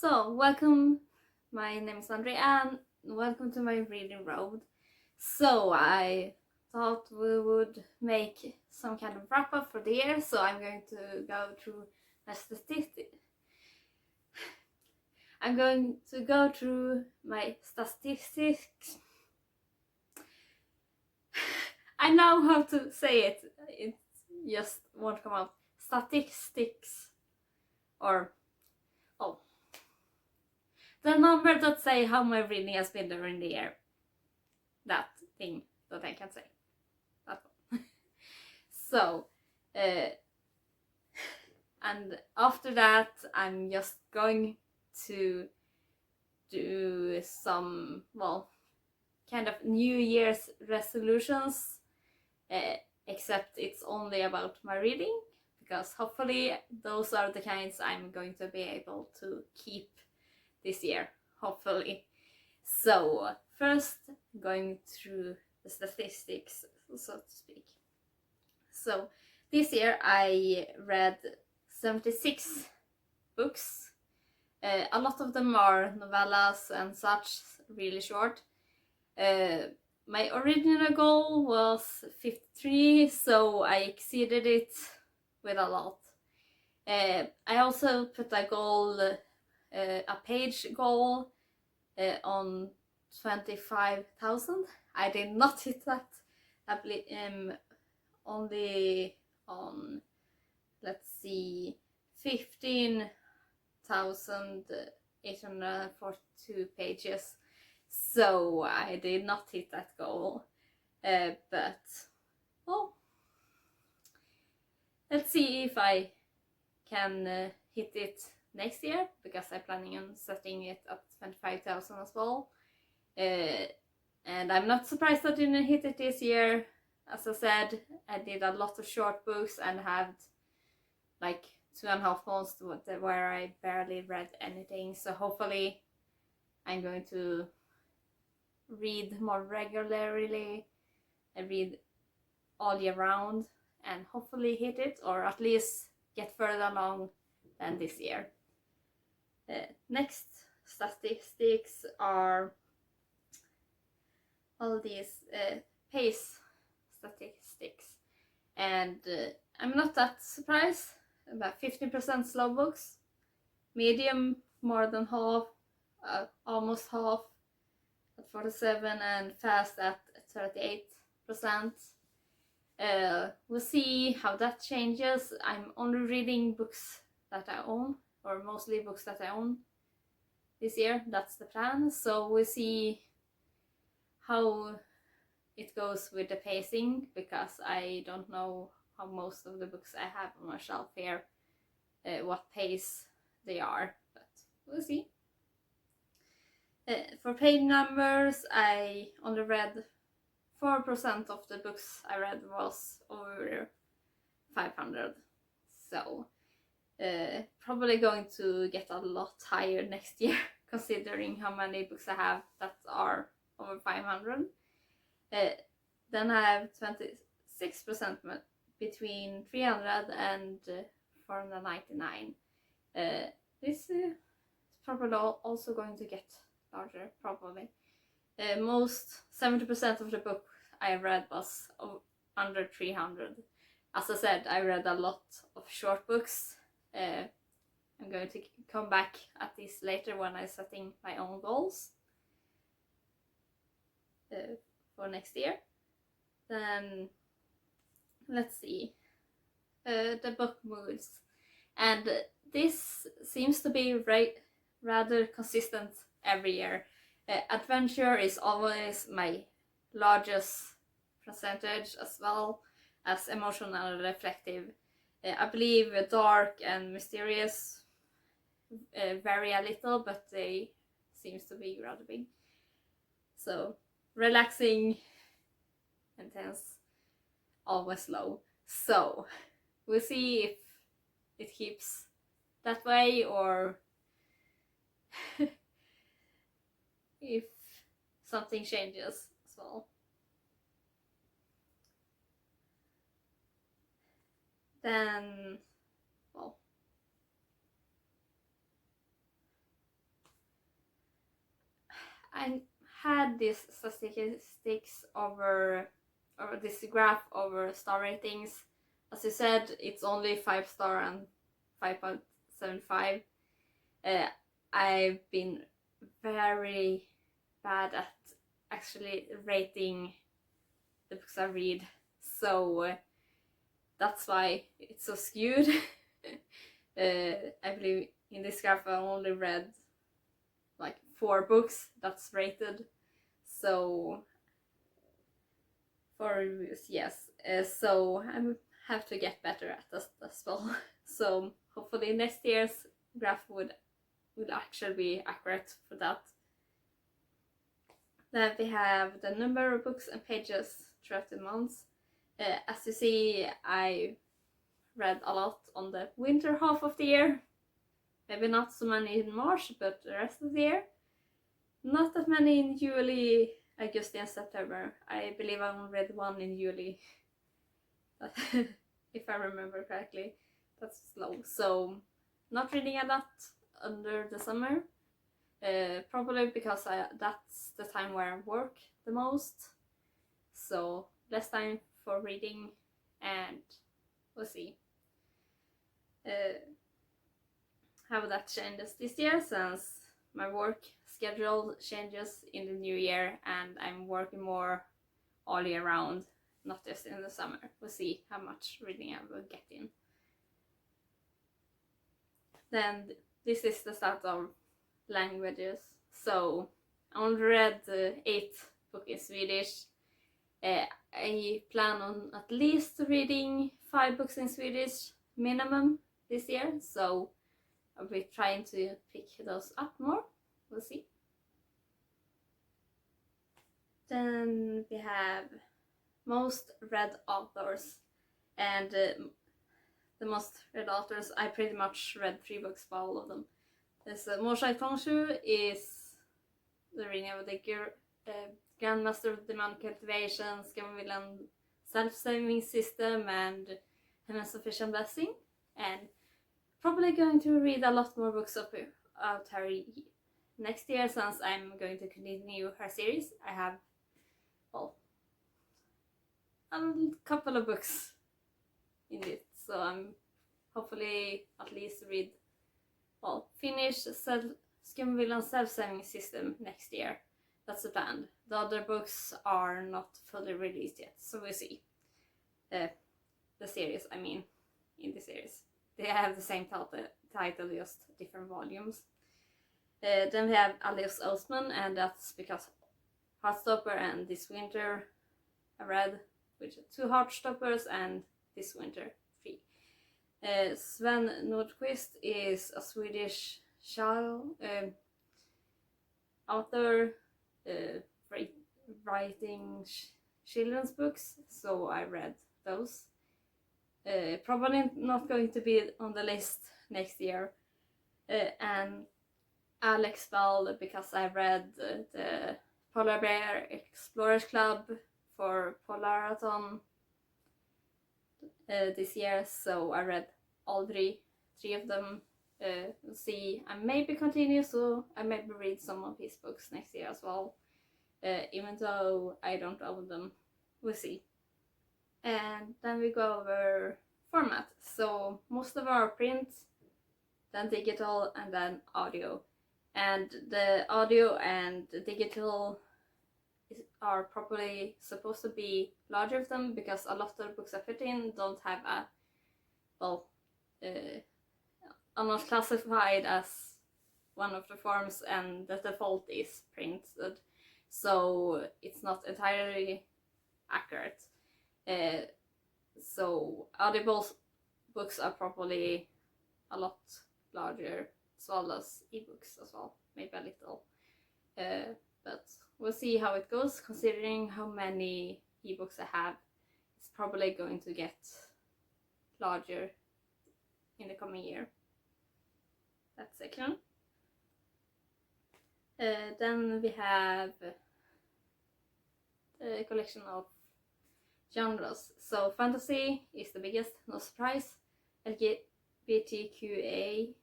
So, welcome. My name is Andrea and welcome to my reading road. So, I thought we would make some kind of wrap up for the year, so I'm going to go through my statistics. I'm going to go through my statistics. I know how to say it, it just won't come out. Statistics. Or, oh. The number that say how my reading has been during the year. That thing that I can say. That one. So, and after that, I'm just going to do some, kind of New Year's resolutions, except it's only about my reading, because hopefully those are the kinds I'm going to be able to keep this year, hopefully. So, first, going through the statistics, so to speak. So, this year I read 76 books. A lot of them are novellas and such, really short. My original goal was 53, so I exceeded it with a lot. I also put a goal, a page goal on 25,000. I did not hit that. Only on, let's see, 15,842 pages. So I did not hit that goal. But, well, let's see if I can hit it next year, because I'm planning on setting it at 25,000 as well. And I'm not surprised I didn't hit it this year. As I said, I did a lot of short books and had like 2.5 months where I barely read anything. So hopefully I'm going to read more regularly. I read all year round and hopefully hit it, or at least get further along than this year. Next statistics are all these pace statistics, and I'm not that surprised. About 50% slow books, medium more than half, almost half at 47, and fast at 38%. We'll see how that changes. I'm only reading books that I own, or mostly books that I own this year. That's the plan. So we'll see how it goes with the pacing, because I don't know how most of the books I have on my shelf here, what pace they are, but we'll see. For page numbers, I only read 4% of the books I read was over 500, so probably going to get a lot higher next year, considering how many books I have that are over 500. Then I have 26% between 300 and 499. This is probably also going to get larger, probably. Most 70% of the book I read was under 300. As I said, I read a lot of short books. I'm going to come back at this later when I'm setting my own goals for next year. Then let's see, the book moods, and this seems to be rather consistent every year. Adventure is always my largest percentage, as well as emotional and reflective. I believe dark and mysterious vary a little, but they seems to be rather big. So relaxing, intense, always low. So we'll see if it keeps that way, or if something changes as well. Then, well, I had this statistics over, or this graph over star ratings. As you said, it's only 5-star and 5.75. I've been very bad at actually rating the books I read, so that's why it's so skewed. I believe in this graph I only read like 4 books that's rated, so 4 reviews, yes. So I have to get better at this as well. So hopefully next year's graph will actually be accurate for that. Then we have the number of books and pages throughout the months. As you see, I read a lot on the winter half of the year. Maybe not so many in March, but the rest of the year. Not that many in July, August and September. I believe I only read 1 in July. If I remember correctly. That's slow. So not reading a lot under the summer. Probably because that's the time where I work the most. So less time for reading, and we'll see how that changes this year, since my work schedule changes in the new year and I'm working more all year round, not just in the summer. We'll see how much reading I will get in. Then this is the start of languages. So I only read 8 books in Swedish. I plan on at least reading 5 books in Swedish minimum this year, so I'll be trying to pick those up more. We'll see. Then we have most read authors, and the most read authors, I pretty much read 3 books for all of them. So Moshai Kongshu is the reading of the Grandmaster of Demonic Cultivation, Scavenvillain Self-Saving System, and Heaven's Sufficient Blessing. And probably going to read a lot more books of her next year, since I'm going to continue her series. I have, well, a couple of books in it, so I'm hopefully at least read, well, finish Scavenvillain Self-Saving System next year. That's the plan. The other books are not fully released yet, so we'll see. The series, I mean, in the series. They have the same title, just different volumes. Then we have Alice Oseman, and that's because Heartstopper and This Winter I read, with 2 Heartstoppers, and This Winter 3. Sven Nordqvist is a Swedish author, writing children's books, so I read those. Probably not going to be on the list next year. And Alex Bell, because I read the Polar Bear Explorers Club for Polarathon this year, so I read all three of them. We'll see, I maybe continue, so I maybe read some of his books next year as well, even though I don't own them. We'll see. And then we go over format. So most of our print, then digital, and then audio. And the audio and the digital are probably supposed to be larger of them, because a lot of the books I put in don't have a, well, are not classified as one of the forms, and the default is printed, so it's not entirely accurate. So Audible books are probably a lot larger, as well as ebooks as well, maybe a little. But we'll see how it goes, considering how many ebooks I have. It's probably going to get larger in the coming year. That section. Then we have a collection of genres. So fantasy is the biggest, no surprise. LGBTQIA,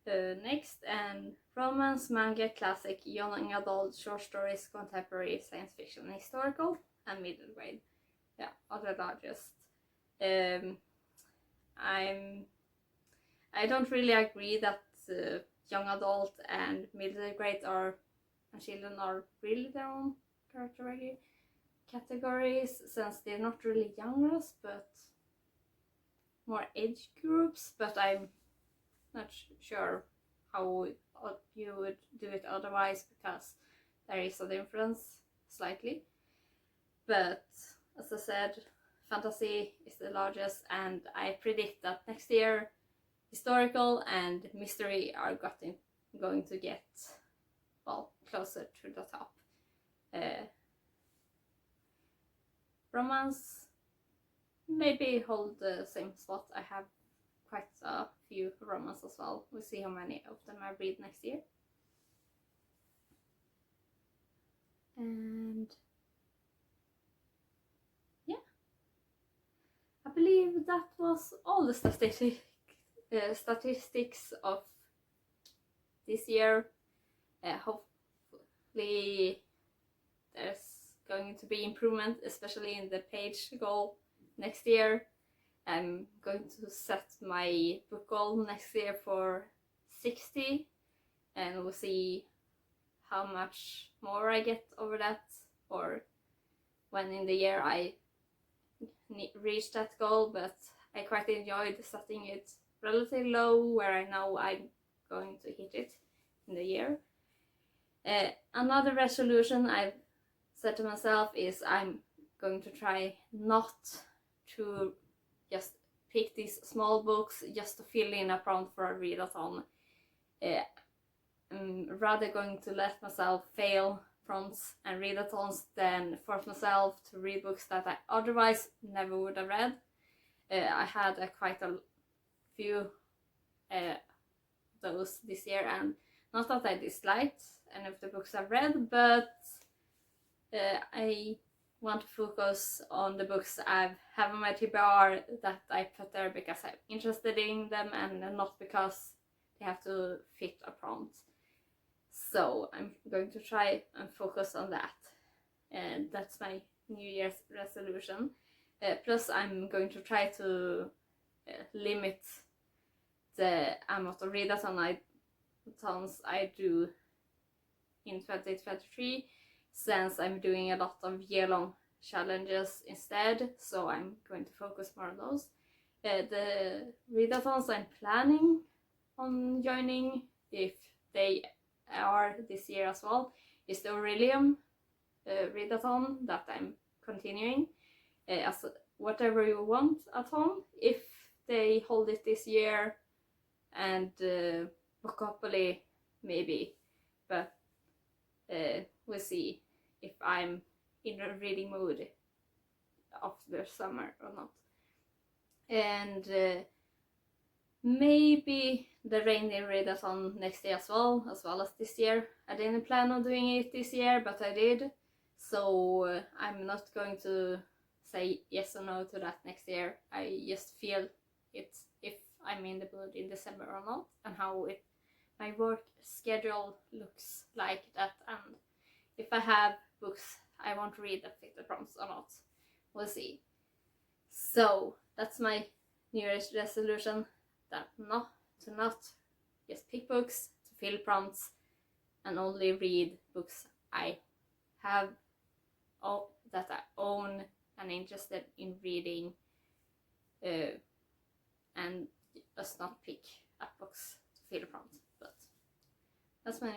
Next, and romance, manga, classic, young adult, short stories, contemporary, science fiction, historical, and middle grade. Yeah, other largest. I don't really agree that young adult and middle grade and children are really their own categories, since they're not really genres but more age groups. But I'm not sure how you would do it otherwise, because there is a difference slightly. But as I said, fantasy is the largest, and I predict that next year historical and mystery are going to get, well, closer to the top. Romance maybe hold the same spot. I have quite a few romance as well. We'll see how many of them I read next year. And yeah, I believe that was all the statistics of this year. Hopefully there's going to be improvement, especially in the page goal next year. I'm going to set my book goal next year for 60, and we'll see how much more I get over that, or when in the year I reach that goal. But I quite enjoyed setting it relatively low, where I know I'm going to hit it in the year. Another resolution I've set to myself is I'm going to try not to just pick these small books just to fill in a prompt for a readathon. I'm rather going to let myself fail prompts and readathons than force myself to read books that I otherwise never would have read. I had quite a few those this year, and not that I disliked any of the books I've read, but I want to focus on the books I have on my TBR that I put there because I'm interested in them, and not because they have to fit a prompt. So I'm going to try and focus on that, and that's my New Year's resolution. Plus, I'm going to try to limit the amount of readathons I do in 2023, since I'm doing a lot of year-long challenges instead, so I'm going to focus more on those. The readathons I'm planning on joining, if they are this year as well, is the Aurelium readathon that I'm continuing as Whatever You Want at Home, if they hold it this year, and Bookopoly maybe, but we'll see if I'm in a reading mood after summer or not. And maybe the Reindeer Readathon next year as well as this year. I didn't plan on doing it this year, but I did, so I'm not going to say yes or no to that next year. I just feel it if I'm in the mood in December or not, and how my work schedule looks like that, and if I have books I want to read that fit the prompts or not. We'll see. So that's my New Year's resolution, that not just pick books, to fill prompts, and only read books I have that I own and interested in reading, and just not pick up books to fill prompts. But that's my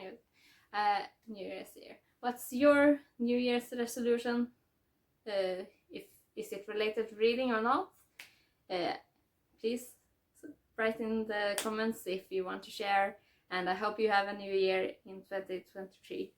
New Year's year. What's your New Year's resolution? Is it related to reading or not? Please write in the comments if you want to share, and I hope you have a new year in 2023.